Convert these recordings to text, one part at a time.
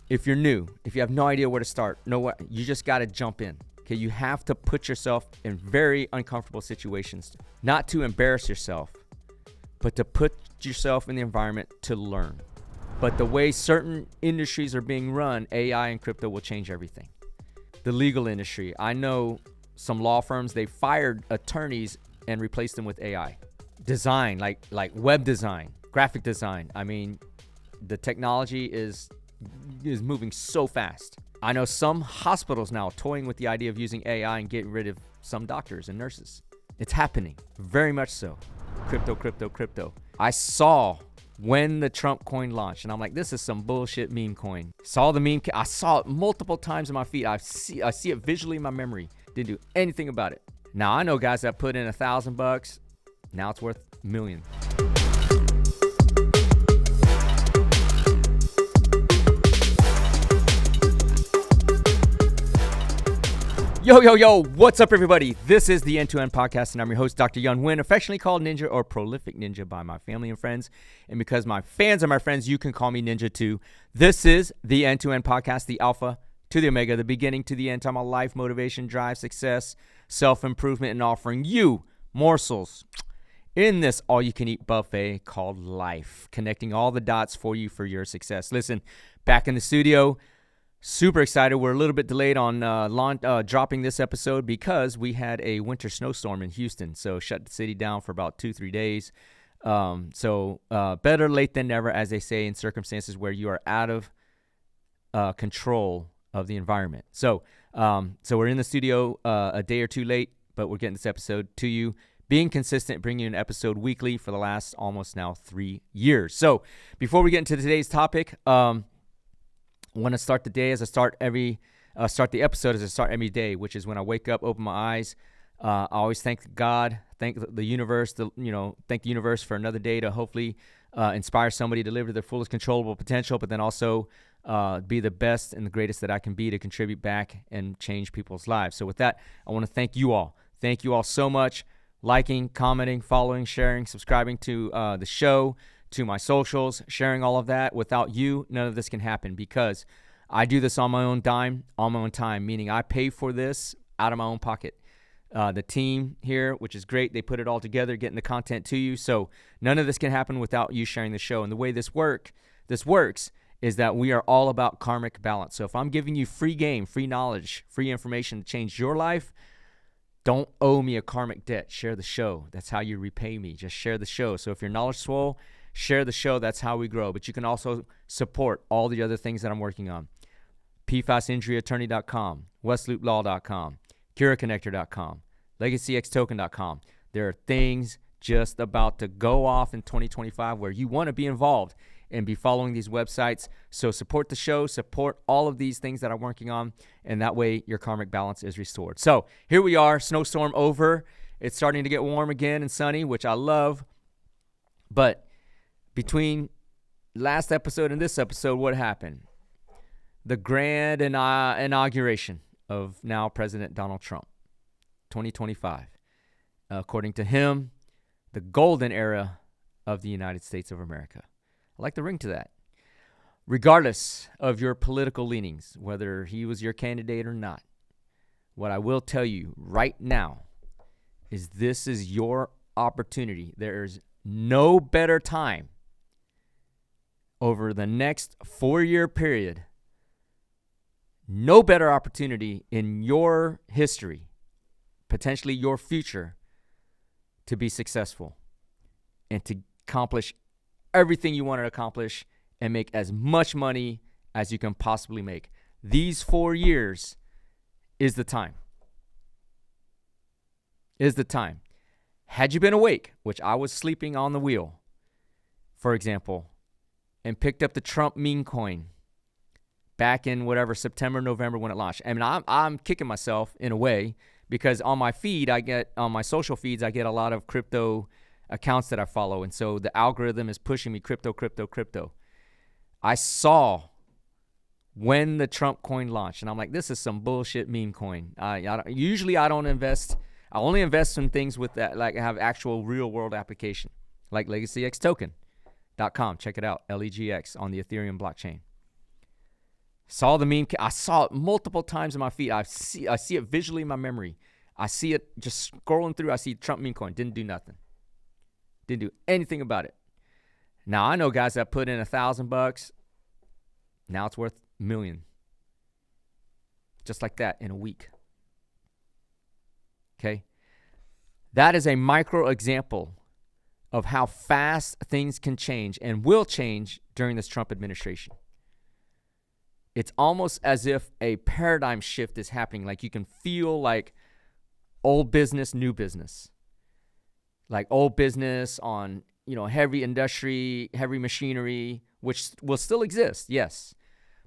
if you're new, if you have no idea where to start, know what, you just got to jump in. Okay, you have to put yourself in very uncomfortable situations, not to embarrass yourself, but to put yourself in the environment to learn. But the way certain industries are being run, AI and crypto will change everything. The legal industry, I know some law firms, they fired attorneys and replaced them with AI. Design, like web design, graphic design. I mean, the technology is moving so fast. I know some hospitals now toying with the idea of using AI and getting rid of some doctors and nurses. It's happening, very much so. Crypto. I saw when the Trump coin launched, and I'm like, this is some bullshit meme coin. Saw the meme, I saw it multiple times in my feed. I see it visually in my memory. Didn't do anything about it. Now I know guys that put in $1,000. Now it's worth millions. Yo, what's up, everybody? This is the End-to-End Podcast, and I'm your host, Dr. Young Nguyen, affectionately called Ninja or Prolific Ninja by my family and friends. And because my fans are my friends, you can call me Ninja too. This is the End-to-End Podcast, the Alpha to the Omega, the beginning to the end, talking about life, motivation, drive, success, self-improvement, and offering you morsels in this all-you-can-eat buffet called life, connecting all the dots for you for your success. Listen, back in the studio. Super excited. We're a little bit delayed on dropping this episode because we had a winter snowstorm in Houston. So shut the city down for about 2-3 days. So better late than never, as they say, in circumstances where you are out of control of the environment. So we're in the studio a day or two late, but we're getting this episode to you. Being consistent, bringing you an episode weekly for the last almost now 3 years. So before we get into today's topic, I want to start the day as I start the episode as I start every day, which is when I wake up, open my eyes. I always thank God, thank the universe, thank the universe for another day to hopefully inspire somebody to live to their fullest controllable potential, but then also be the best and the greatest that I can be to contribute back and change people's lives. So with that, I want to thank you all. Thank you all so much. Liking, commenting, following, sharing, subscribing to the show, to my socials, sharing all of that. Without you, none of this can happen because I do this on my own dime, on my own time, meaning I pay for this out of my own pocket. The team here, which is great, they put it all together, getting the content to you. So none of this can happen without you sharing the show. And the way this works is that we are all about karmic balance. So if I'm giving you free game, free knowledge, free information to change your life, don't owe me a karmic debt. Share the show. That's how you repay me. Just share the show. So if you're knowledgeable, share the show. That's how we grow. But you can also support all the other things that I'm working on. PFASinjuryattorney.com, westlooplaw.com, CuraConnector.com, LegacyXToken.com. There are things just about to go off in 2025 where you want to be involved and be following these websites. So support the show, support all of these things that I'm working on, and that way your karmic balance is restored. So here we are, snowstorm over. It's starting to get warm again and sunny, which I love. But between last episode and this episode, what happened? The grand inauguration of now President Donald Trump, 2025. According to him, the golden era of the United States of America. I like the ring to that. Regardless of your political leanings, whether he was your candidate or not, what I will tell you right now is this is your opportunity. There is no better time over the next 4-year period, no better opportunity in your history, potentially your future, to be successful and to accomplish everything you want to accomplish and make as much money as you can possibly make. These 4 years is the time. Had you been awake, which I was sleeping on the wheel, for example, and picked up the Trump meme coin back in whatever, September, November when it launched. I mean, I'm kicking myself in a way because on my feed, on my social feeds, I get a lot of crypto accounts that I follow. And so the algorithm is pushing me crypto. I saw when the Trump coin launched, and I'm like, this is some bullshit meme coin. Usually I don't invest. I only invest in things with that, like have actual real world application, like LegacyXToken.com. Check it out, LEGX on the Ethereum blockchain. Saw the meme. I saw it multiple times in my feed. I see it visually in my memory. I see it just scrolling through. I see Trump meme coin. Didn't do nothing. Didn't do anything about it. Now, I know guys that put in $1,000. Now it's worth $1 million. Just like that in a week. Okay? That is a micro example of how fast things can change and will change during this Trump administration. It's almost as if a paradigm shift is happening. Like you can feel like old business, new business. Like old business on, heavy industry, heavy machinery, which will still exist, yes.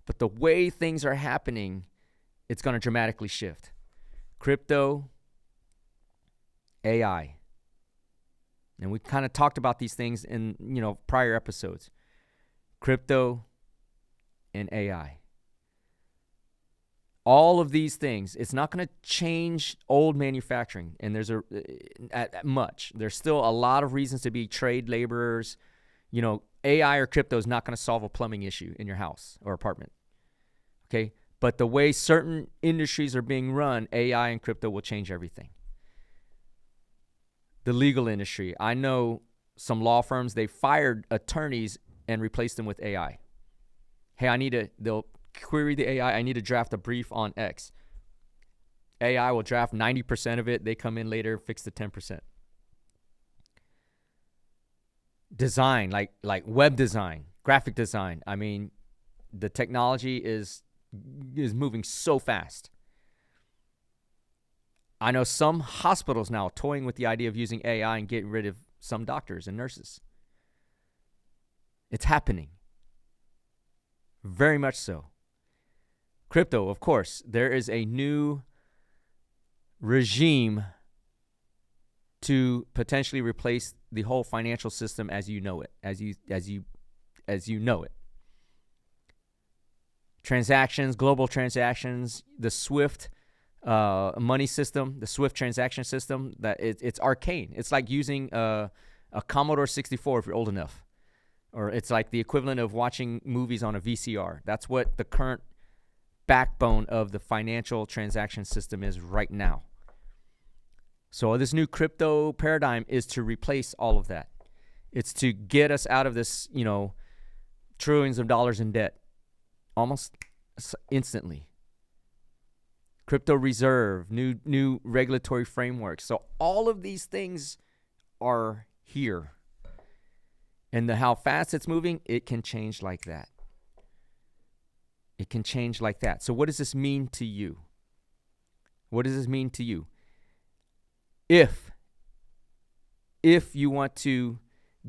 But the way things are happening, it's going to dramatically shift. Crypto, AI. And we kind of talked about these things in, prior episodes. Crypto and AI. All of these things, it's not going to change old manufacturing, and there's much. There's still a lot of reasons to be trade laborers. AI or crypto is not going to solve a plumbing issue in your house or apartment. Okay, but the way certain industries are being run, AI and crypto will change everything. The legal industry, I know some law firms, they fired attorneys and replaced them with AI. Hey, they'll query the AI. I need to draft a brief on X. AI will draft 90% of it. They come in later, fix the 10%. Design, like web design, graphic design. I mean, the technology is moving so fast. I know some hospitals now toying with the idea of using AI and getting rid of some doctors and nurses. It's happening. Very much so. Crypto, of course, there is a new regime to potentially replace the whole financial system as you know it, as you know it. Transactions, global transactions, the SWIFT money system, the SWIFT transaction system, it's arcane. It's like using a Commodore 64 if you're old enough, or it's like the equivalent of watching movies on a VCR. That's what the current backbone of the financial transaction system is right now. So this new crypto paradigm is to replace all of that. It's to get us out of this, trillions of dollars in debt almost instantly. Crypto reserve, new regulatory frameworks. So all of these things are here. And how fast it's moving, it can change like that. It can change like that. So what does this mean to you? What does this mean to you? If you want to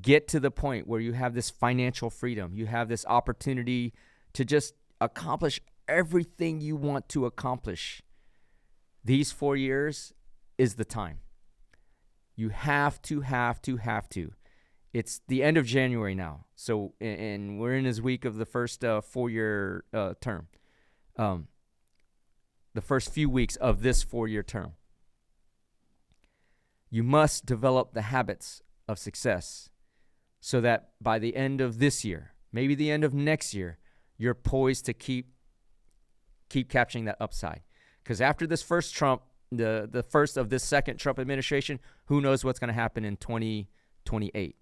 get to the point where you have this financial freedom, you have this opportunity to just accomplish everything you want to accomplish, these 4 years is the time. You have to. It's the end of January now. So, and we're in this week of the first 4-year term. The first few weeks of this 4-year term. You must develop the habits of success so that by the end of this year, maybe the end of next year, you're poised to keep capturing that upside. Because after this first Trump, the first of this second Trump administration, who knows what's going to happen in 2028.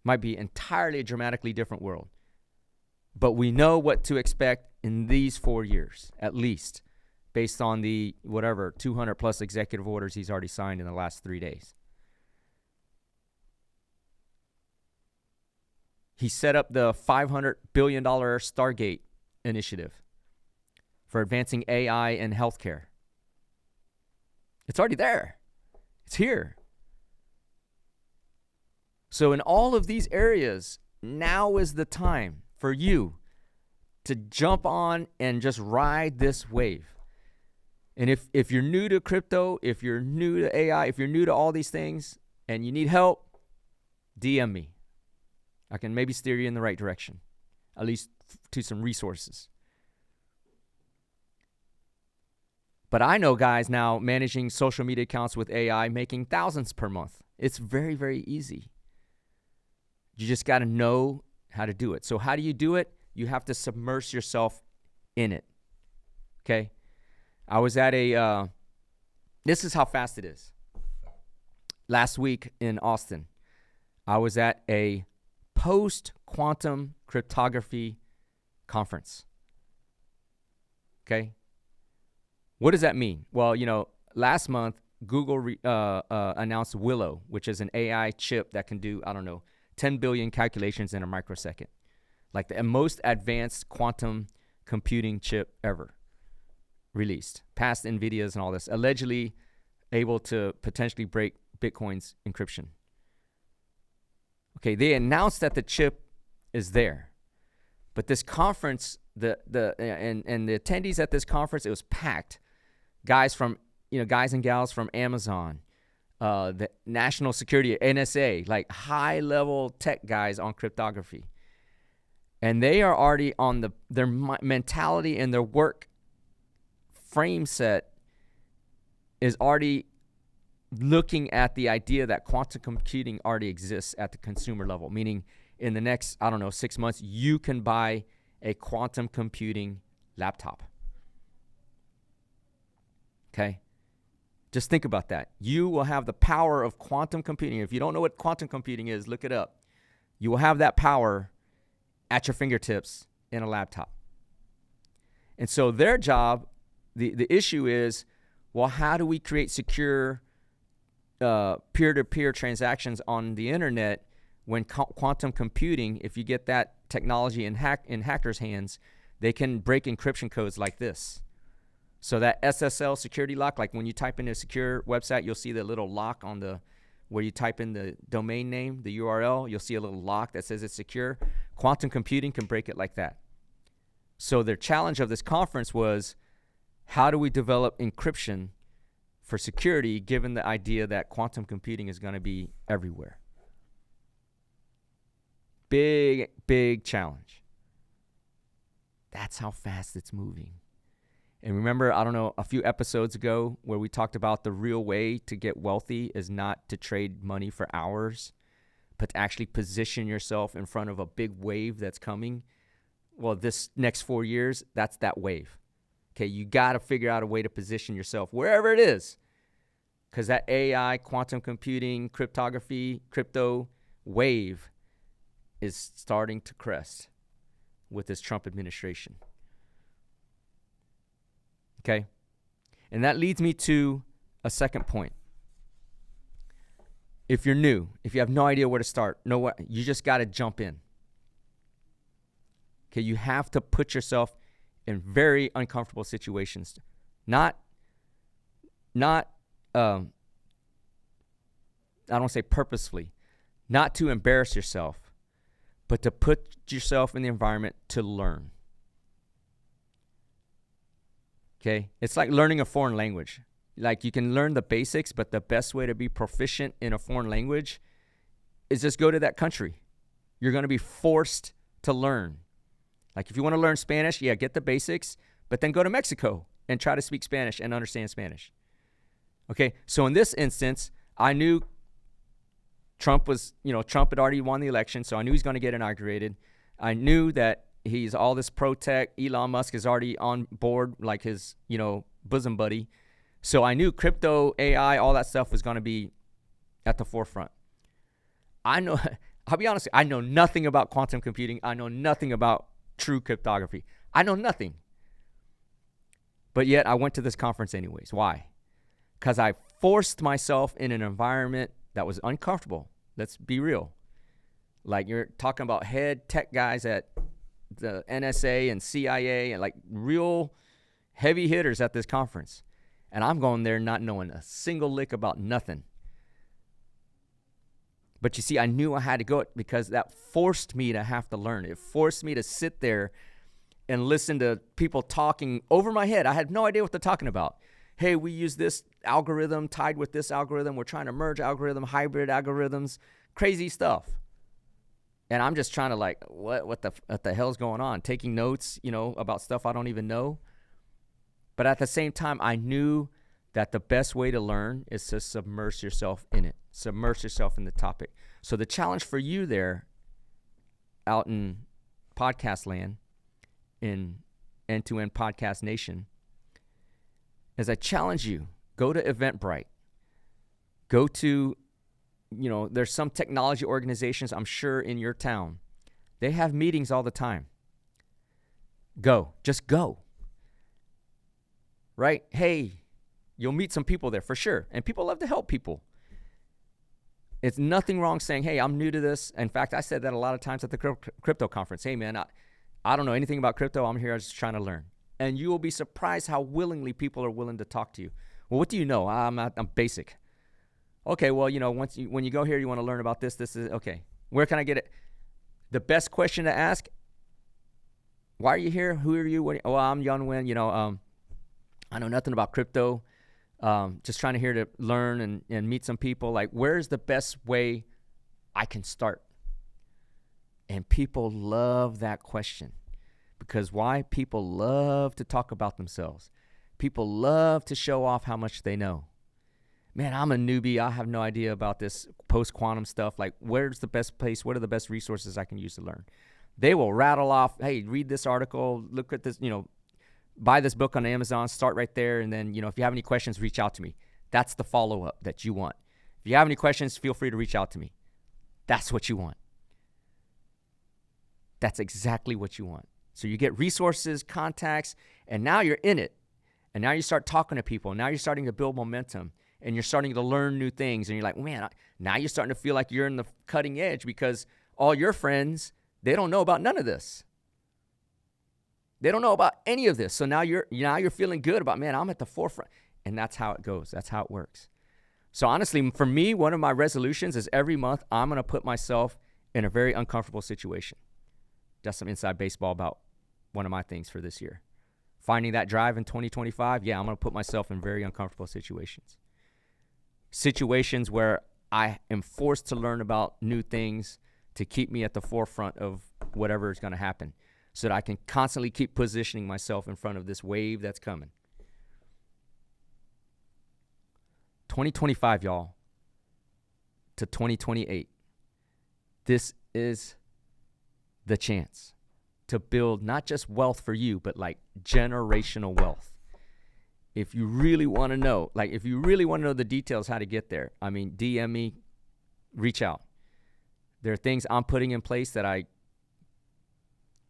Might be entirely a dramatically different world. But we know what to expect in these 4 years, at least, based on the 200 plus executive orders he's already signed in the last 3 days. He set up the $500 billion Stargate initiative for advancing AI and healthcare. It's already there. It's here. So in all of these areas, now is the time for you to jump on and just ride this wave. And if you're new to crypto, if you're new to AI, if you're new to all these things and you need help, DM me. I can maybe steer you in the right direction, at least to some resources. But I know guys now managing social media accounts with AI, making thousands per month. It's very, very easy. You just got to know how to do it. So how do you do it? You have to submerge yourself in it. Okay? I was at this is how fast it is. Last week in Austin, I was at a post-quantum cryptography conference. Okay? What does that mean? Well, last month, Google announced Willow, which is an AI chip that can do, 10 billion calculations in a microsecond. Like the most advanced quantum computing chip ever released. Past NVIDIA's and all this. Allegedly able to potentially break Bitcoin's encryption. Okay, they announced that the chip is there. But this conference, and the attendees at this conference, it was packed. Guys and gals from Amazon, the National Security, NSA, like high-level tech guys on cryptography. And they are already on their mentality and their work frame set is already looking at the idea that quantum computing already exists at the consumer level, meaning in the next, 6 months, you can buy a quantum computing laptop. Okay? Just think about that. You will have the power of quantum computing. If you don't know what quantum computing is, look it up. You will have that power at your fingertips in a laptop. And so their job, the issue is, well, how do we create secure peer-to-peer transactions on the internet when quantum computing, if you get that technology in hackers' hands, they can break encryption codes like this. So that SSL security lock, like when you type in a secure website, you'll see the little lock on where you type in the domain name, the URL, you'll see a little lock that says it's secure. Quantum computing can break it like that. So their challenge of this conference was, how do we develop encryption for security given the idea that quantum computing is going to be everywhere? Big, big challenge. That's how fast it's moving. And remember, a few episodes ago where we talked about the real way to get wealthy is not to trade money for hours, but to actually position yourself in front of a big wave that's coming. Well, this next 4 years, that's that wave. Okay, you got to figure out a way to position yourself wherever it is, because that AI, quantum computing, cryptography, crypto wave is starting to crest with this Trump administration. Okay? And that leads me to a second point. If you're new, if you have no idea where to start, you just got to jump in. Okay, you have to put yourself in very uncomfortable situations. I don't say purposefully, not to embarrass yourself, but to put yourself in the environment to learn. Okay? It's like learning a foreign language. Like you can learn the basics, but the best way to be proficient in a foreign language is just go to that country. You're going to be forced to learn. Like if you want to learn Spanish, get the basics, but then go to Mexico and try to speak Spanish and understand Spanish. Okay? So in this instance, I knew Trump had already won the election, so I knew he's going to get inaugurated. I knew that he's all this pro-tech. Elon Musk is already on board, like his, bosom buddy. So I knew crypto, AI, all that stuff was going to be at the forefront. I'll be honest, I know nothing about quantum computing. I know nothing about true cryptography. I know nothing. But yet I went to this conference anyways. Why? Because I forced myself in an environment that was uncomfortable. Let's be real. Like you're talking about head tech guys at the NSA and CIA and like real heavy hitters at this conference. And I'm going there not knowing a single lick about nothing. But you see, I knew I had to go because that forced me to have to learn. It forced me to sit there and listen to people talking over my head. I had no idea what they're talking about. Hey, we use this algorithm tied with this algorithm. We're trying to merge hybrid algorithms, crazy stuff. And I'm just trying to like, what the hell's going on? Taking notes, about stuff I don't even know. But at the same time, I knew that the best way to learn is to submerge yourself in it. Submerge yourself in the topic. So the challenge for you there out in podcast land, in End-to-End Podcast Nation is I challenge you, go to Eventbrite. Go to, there's some technology organizations, I'm sure, in your town. They have meetings all the time. Go. Just go. Right? Hey, you'll meet some people there for sure. And people love to help people. It's nothing wrong saying, hey, I'm new to this. In fact, I said that a lot of times at the crypto conference. Hey, man, I don't know anything about crypto. I'm here just trying to learn. And you will be surprised how willingly people are willing to talk to you. Well, what do you know? I'm basic. Okay, well, when you go here, you want to learn about this is, okay. Where can I get it? The best question to ask, why are you here? Who are you? I'm Yun Win. I know nothing about crypto. Just trying to here to learn and meet some people. Like, where's the best way I can start? And people love that question. Because why? People love to talk about themselves. People love to show off how much they know. Man, I'm a newbie. I have no idea about this post-quantum stuff. Like, where's the best place? What are the best resources I can use to learn? They will rattle off, hey, read this article, look at this, buy this book on Amazon, start right there. And then, if you have any questions, reach out to me. That's the follow-up that you want. If you have any questions, feel free to reach out to me. That's what you want. That's exactly what you want. So you get resources, contacts, and now you're in it. And now you start talking to people. Now you're starting to build momentum. And you're starting to learn new things. And you're like, man, now you're starting to feel like you're in the cutting edge because all your friends, they don't know about none of this. They don't know about any of this. So now you're feeling good about, man, I'm at the forefront. And that's how it goes. That's how it works. So honestly, for me, one of my resolutions is every month I'm going to put myself in a very uncomfortable situation. Just some inside baseball about one of my things for this year. Finding that drive in 2025, I'm going to put myself in very uncomfortable situations. Situations where I am forced to learn about new things to keep me at the forefront of whatever is going to happen so that I can constantly keep positioning myself in front of this wave that's coming. 2025, y'all, to 2028. This is the chance to build not just wealth for you, but like generational wealth. If you really want to know, the details how to get there, DM me, reach out. There are things I'm putting in place that I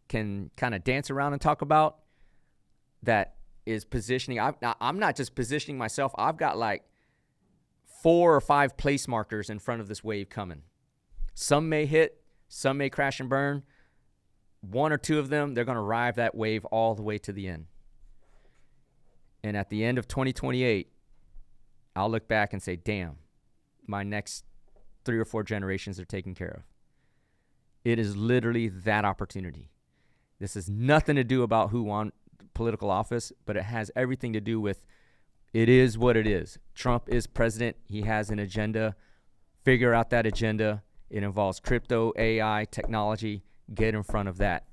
can kind of dance around and talk about that is positioning. I'm not just positioning myself. I've got like 4 or 5 place markers in front of this wave coming. Some may hit, some may crash and burn. 1 or 2 of them, they're going to ride that wave all the way to the end. And at the end of 2028, I'll look back and say, damn, my next 3 or 4 generations are taken care of. It is literally that opportunity. This has nothing to do about who won political office, but it has everything to do with it is what it is. Trump is president. He has an agenda. Figure out that agenda. It involves crypto, AI, technology. Get in front of that.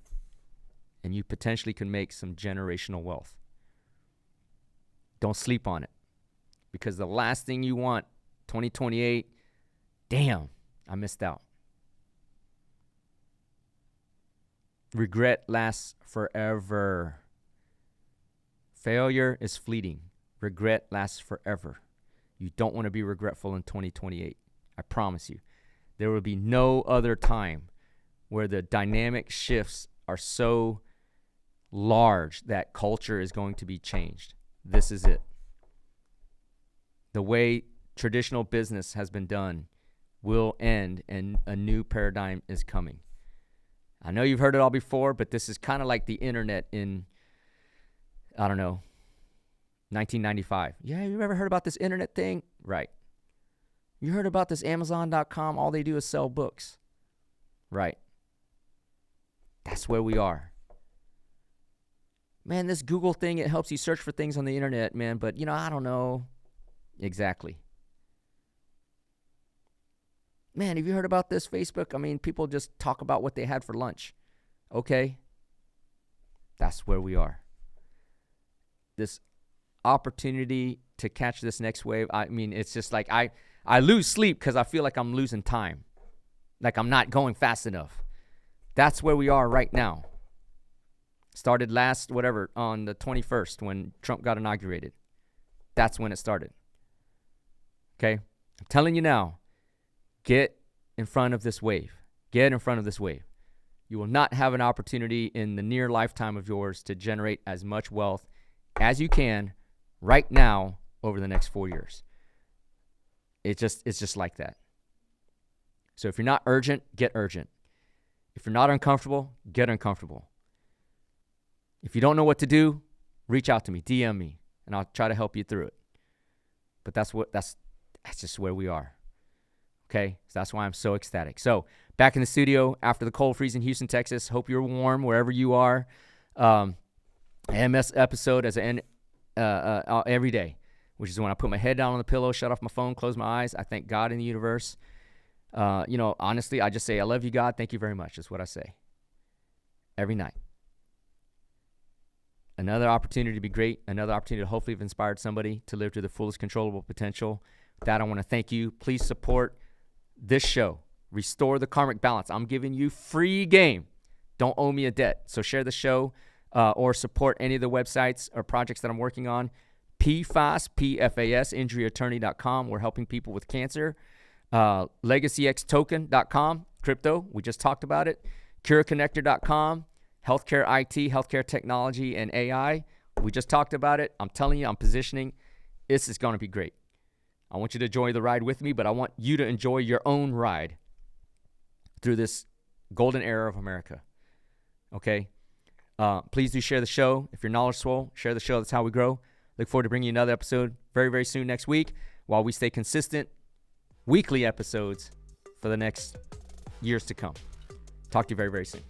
And you potentially can make some generational wealth. Don't sleep on it. Because the last thing you want, 2028, damn, I missed out. Regret lasts forever. Failure is fleeting. Regret lasts forever. You don't want to be regretful in 2028. I promise you. There will be no other time where the dynamic shifts are so large that culture is going to be changed. This is it. The way traditional business has been done will end and a new paradigm is coming. I know you've heard it all before, but this is kind of like the internet in, 1995. Yeah, you ever heard about this internet thing? Right. You heard about this Amazon.com? All they do is sell books. Right. That's where we are. Man, this Google thing, it helps you search for things on the internet, man. But, I don't know. Exactly. Man, have you heard about this Facebook? People just talk about what they had for lunch. Okay. That's where we are. This opportunity to catch this next wave. It's just like I lose sleep because I feel like I'm losing time. Like I'm not going fast enough. That's where we are right now. Started on the 21st when Trump got inaugurated. That's when it started. Okay? I'm telling you now, get in front of this wave. Get in front of this wave. You will not have an opportunity in the near lifetime of yours to generate as much wealth as you can right now over the next 4 years. It's just like that. So if you're not urgent, get urgent. If you're not uncomfortable, get uncomfortable. If you don't know what to do, reach out to me, DM me, and I'll try to help you through it. But that's just where we are. Okay? So that's why I'm so ecstatic. So back in the studio after the cold freeze in Houston, Texas. Hope you're warm wherever you are. AMS episode every day, which is when I put my head down on the pillow, shut off my phone, close my eyes. I thank God in the universe. Honestly, I just say, I love you, God. Thank you very much. That's what I say every night. Another opportunity to be great. Another opportunity to hopefully have inspired somebody to live to their fullest controllable potential. With that, I want to thank you. Please support this show. Restore the karmic balance. I'm giving you free game. Don't owe me a debt. So share the show or support any of the websites or projects that I'm working on. PFAS, injuryattorney.com. We're helping people with cancer. LegacyXtoken.com, crypto. We just talked about it. CureConnector.com. Healthcare IT, healthcare technology, and AI. We just talked about it. I'm telling you, I'm positioning. This is going to be great. I want you to enjoy the ride with me, but I want you to enjoy your own ride through this golden era of America. Okay? Please do share the show. If you're knowledgeable, share the show. That's how we grow. Look forward to bringing you another episode very, very soon next week while we stay consistent weekly episodes for the next years to come. Talk to you very, very soon.